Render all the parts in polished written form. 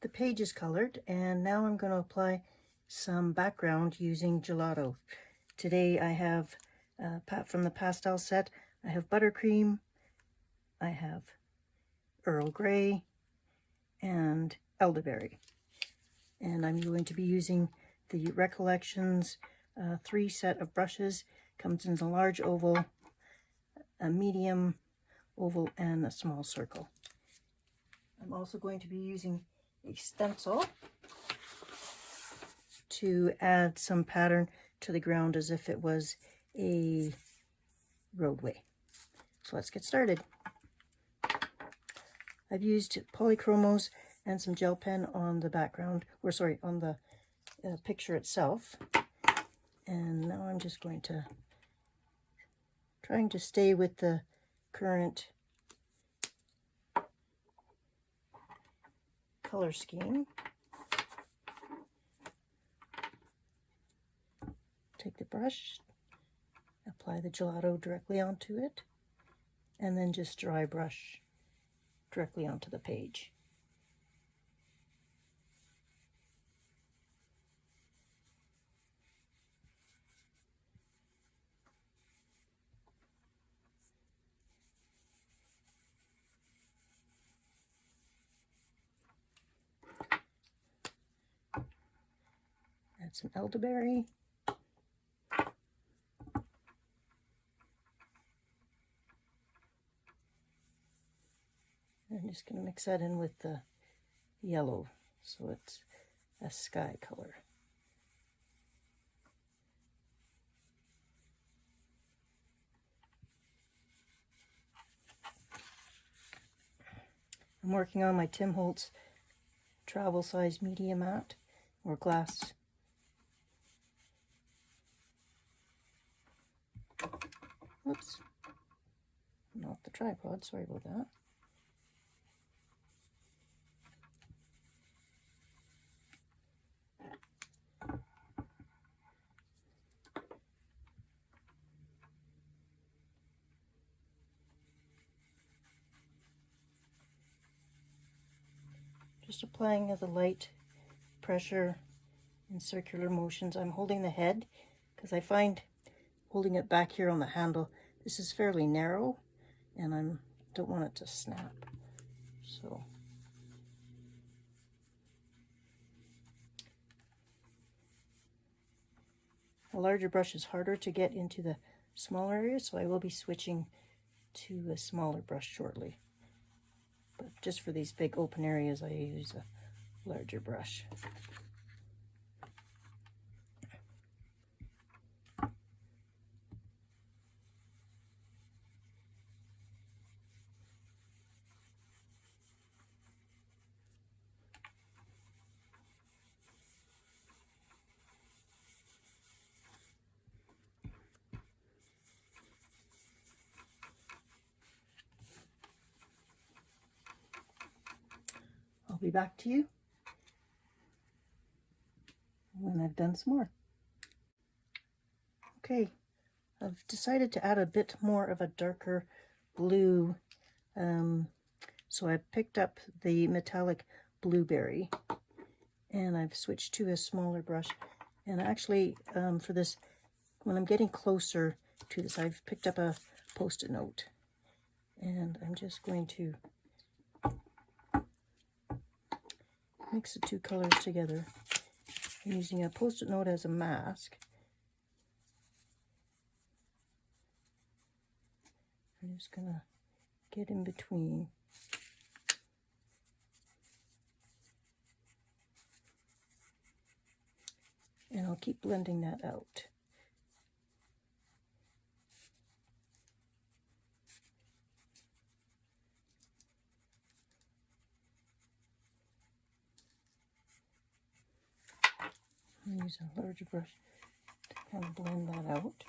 The page is colored, and now I'm going to apply some background using Gelato. Today I have, from the pastel set, I have buttercream, I have Earl Grey, and elderberry. And I'm going to be using the Recollections 3 set of brushes. Comes in a large oval, a medium oval, and a small circle. I'm also going to be using a stencil to add some pattern to the ground as if it was a roadway. So let's get started. I've used polychromos and some gel pen on the background, or sorry, on the picture itself. And now I'm just going to trying to stay with the current color scheme. Take the brush, apply the gelato directly onto it, and then just dry brush directly onto the page. Add some elderberry. I'm just going to mix that in with the yellow so it's a sky color. I'm working on my Tim Holtz travel size media mat or glass. Oops, not the tripod, sorry about that. Just applying the light pressure in circular motions. I'm holding the head because I find holding it back here on the handle, this is fairly narrow and I don't want it to snap. So a larger brush is harder to get into the smaller areas, so I will be switching to a smaller brush shortly. But just for these big open areas, I use a larger brush. I'll be back to you when I've done some more. Okay, I've decided to add a bit more of a darker blue, so I've picked up the metallic blueberry and I've switched to a smaller brush. And actually, for this, when I'm getting closer to this, I've picked up a Post-it note and I'm just going to mix the two colors together. I'm using a Post-it note as a mask. I'm just gonna get in between. And I'll keep blending that out. I'll use a larger brush to kind of blend that out.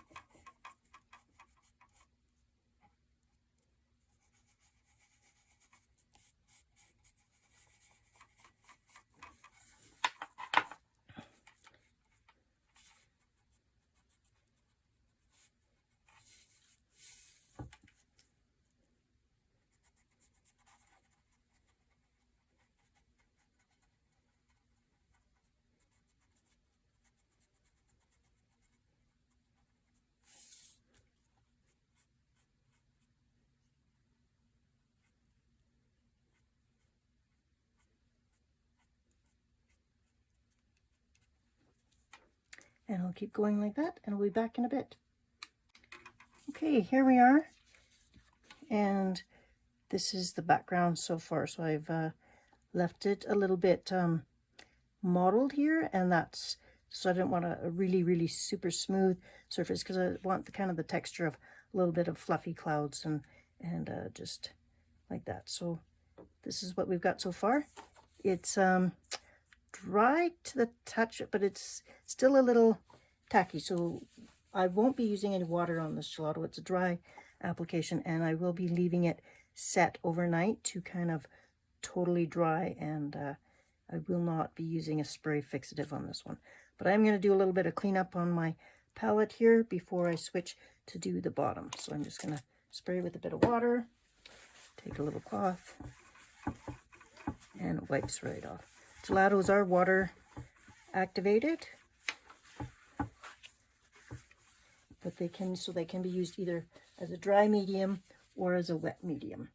And I'll keep going like that, and I'll be back in a bit. Okay, here we are. And this is the background so far. So I've left it a little bit mottled here, and that's so I didn't want a really super smooth surface, because I want the kind of the texture of a little bit of fluffy clouds and just like that. So this is what we've got so far. It's dry to the touch, but it's still a little tacky, so I won't be using any water on this gelato. It's a dry application, and I will be leaving it set overnight to kind of totally dry, and I will not be using a spray fixative on this one. But I'm going to do a little bit of cleanup on my palette here before I switch to do the bottom. So I'm just going to spray with a bit of water, take a little cloth, and it wipes right off. Gelatos are water activated, but they can be used either as a dry medium or as a wet medium.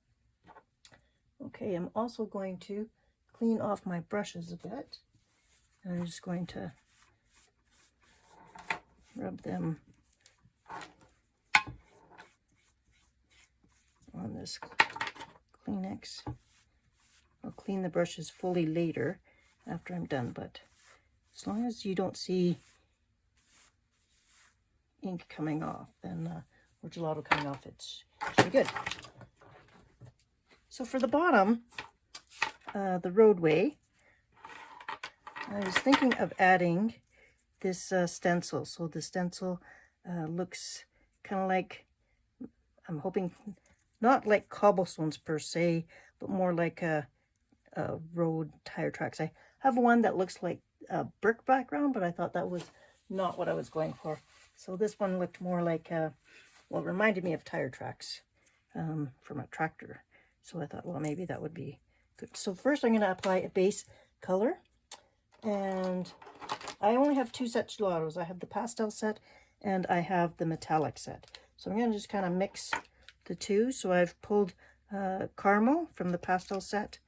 Okay, I'm also going to clean off my brushes a bit. And I'm just going to rub them on this Kleenex. I'll clean the brushes fully later after I'm done, but as long as you don't see ink coming off, then or gelato coming off, it should be good. So for the bottom, the Roadway, I was thinking of adding this stencil. So the stencil looks kind of like, I'm hoping, not like cobblestones per se, but more like a road tire tracks. I have one that looks like a brick background, but I thought that was not what I was going for. So this one looked more like, well, it reminded me of tire tracks from a tractor. So I thought, well, maybe that would be good. So first I'm going to apply a base color. And I only have two sets of gelatos. I have the pastel set and I have the metallic set. So I'm going to just kind of mix the two. So I've pulled caramel from the pastel set.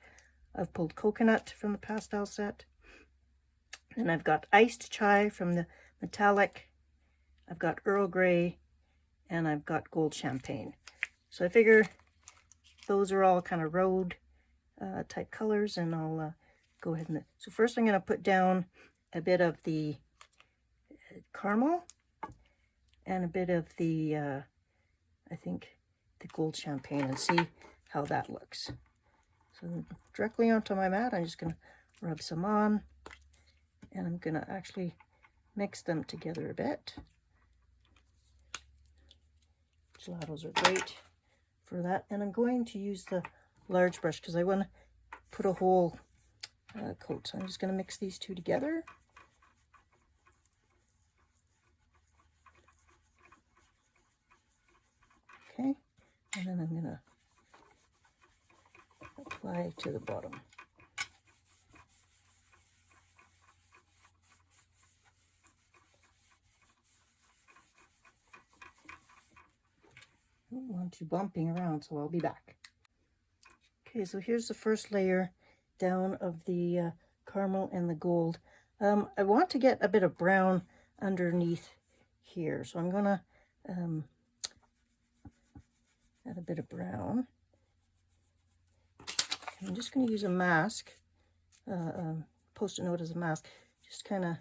I've pulled coconut from the pastel set. And I've got iced chai from the metallic. I've got Earl Grey, and I've got gold champagne. So I figure those are all kind of road type colors, and I'll go ahead and... So first I'm going to put down a bit of the caramel and a bit of the, I think, the gold champagne, and see how that looks. So directly onto my mat, I'm just going to rub some on, and I'm going to actually mix them together a bit. Gelatos are great for that, and I'm going to use the large brush because I want to put a whole coat. So I'm just going to mix these two together. Okay, and then I'm going to apply to the bottom. I don't want you bumping around, so I'll be back. Okay, so here's the first layer down of the caramel and the gold. I want to get a bit of brown underneath here, so I'm gonna add a bit of brown. I'm just going to use a mask, Post-it note as a mask, just kind of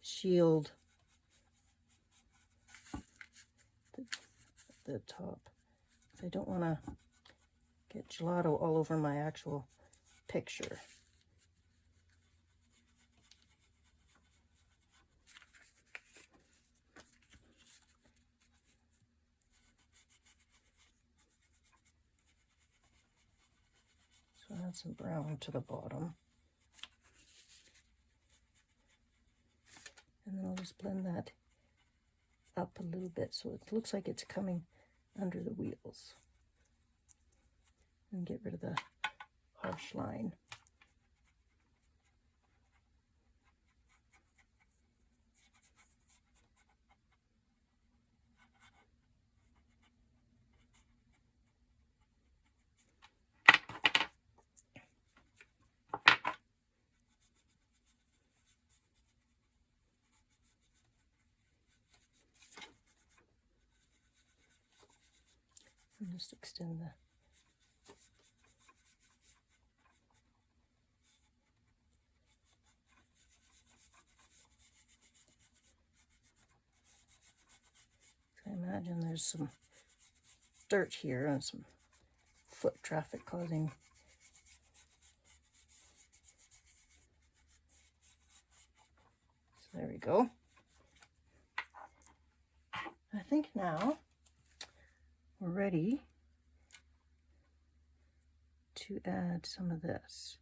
shield the top. I don't want to get gelato all over my actual picture. So add some brown to the bottom. And then I'll just blend that up a little bit so it looks like it's coming under the wheels. And get rid of the harsh line. Just extend the I imagine there's some dirt here and some foot traffic causing so there we go. I think now we're ready to add some of this.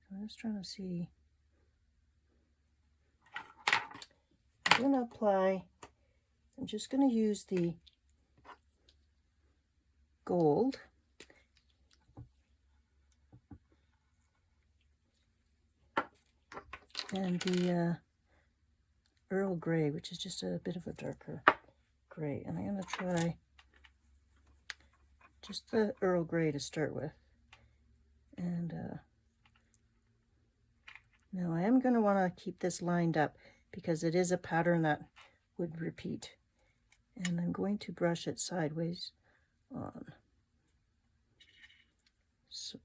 So I'm just trying to see. I'm going to apply, I'm just going to use the gold and the Earl Grey, which is just a bit of a darker gray. And I'm going to try just the Earl Grey to start with. And now I am going to want to keep this lined up because it is a pattern that would repeat. And I'm going to brush it sideways on. So.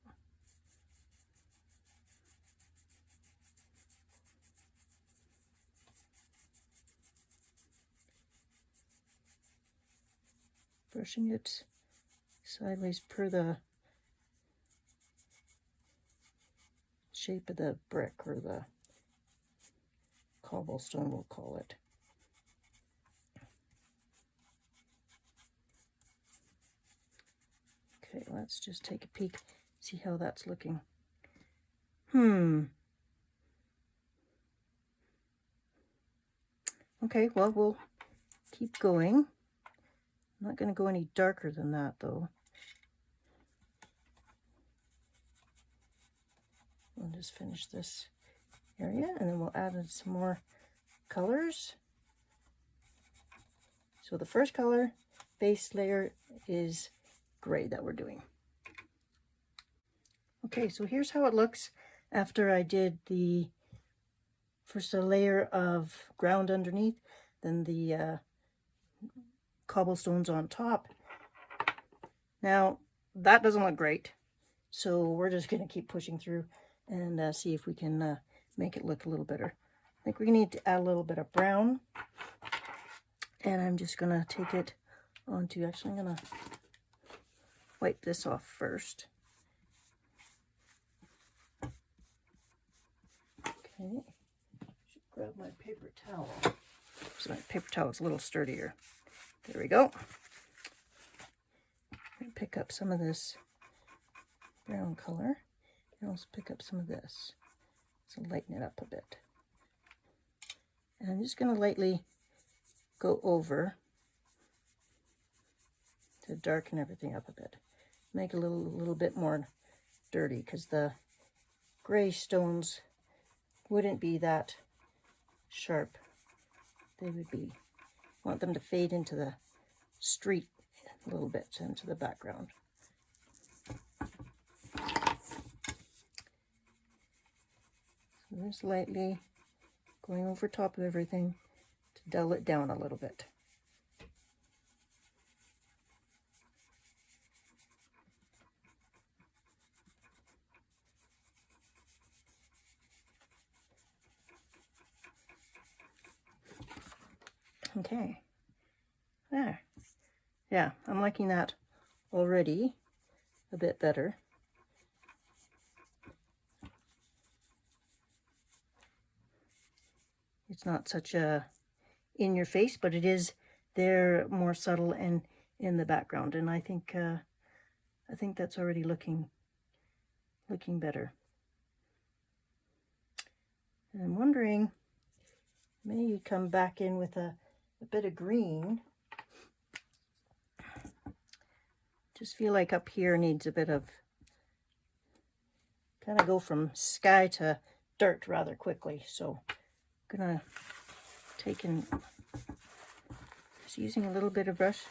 Brushing it sideways per the shape of the brick or the cobblestone, we'll call it. Okay, let's just take a peek, see how that's looking. Okay, well, we'll keep going. I'm not going to go any darker than that, though. We'll just finish this area, and then we'll add in some more colors. So the first color base layer is gray that we're doing. Okay, so here's how it looks after I did the first a layer of ground underneath, then the cobblestones on top. Now that doesn't look great, so we're just going to keep pushing through and see if we can make it look a little better. I think we need to add a little bit of brown, and I'm just going to take it onto, actually I'm going to wipe this off first. Okay, should grab my paper towel. So my paper towel is a little sturdier. There we go. Pick up some of this brown color and also pick up some of this. So lighten it up a bit. And I'm just going to lightly go over to darken everything up a bit. Make it a little bit more dirty because the gray stones wouldn't be that sharp. They would be, want them to fade into the street a little bit, into the background. So just lightly going over top of everything to dull it down a little bit. Okay, there. Yeah, I'm liking that already a bit better. It's not such a in your face, but it is there, more subtle and in the background, and I think that's already looking better. And I'm wondering, maybe come back in with a bit of green. Just feel like up here needs a bit of, kind of go from sky to dirt rather quickly. So I'm gonna take in, just using a little bit of brush,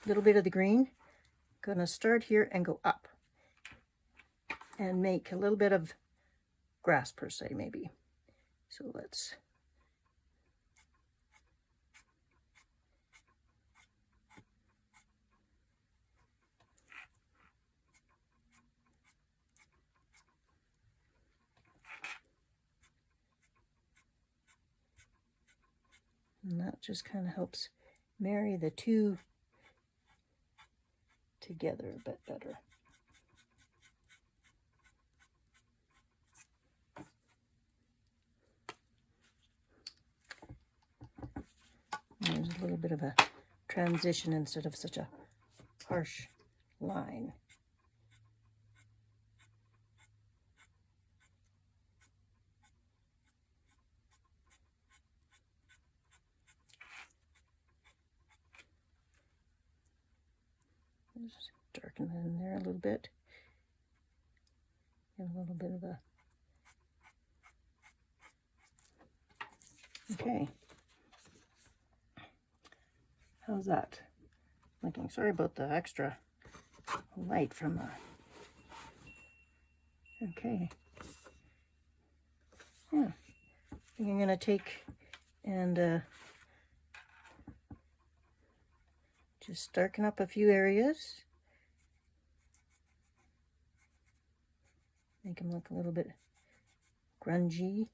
a little bit of the green. Gonna start here and go up and make a little bit of grass per se, maybe. So let's And that just kind of helps marry the two together a bit better. And there's a little bit of a transition instead of such a harsh line. Just darken that in there a little bit. Get a little bit of a... Okay. How's that looking? Sorry about the extra light from the... Okay. Yeah. I think I'm going to take and just darken up a few areas. Make them look a little bit grungy.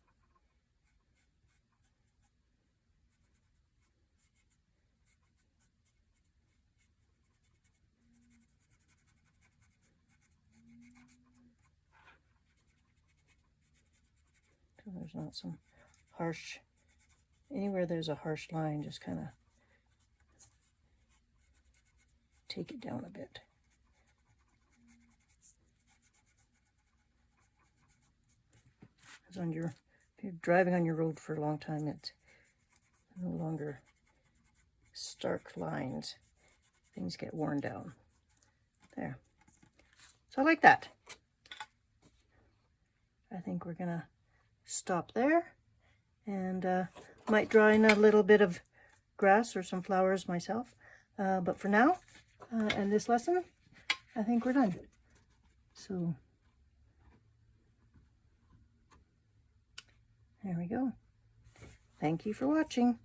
So there's not some harsh, anywhere there's a harsh line, just kind of take it down a bit. As on your, if you're driving on your road for a long time, it's no longer stark lines. Things get worn down. There. So I like that. I think we're gonna stop there, and might draw in a little bit of grass or some flowers myself. But for now, and this lesson, I think we're done. So there we go. Thank you for watching.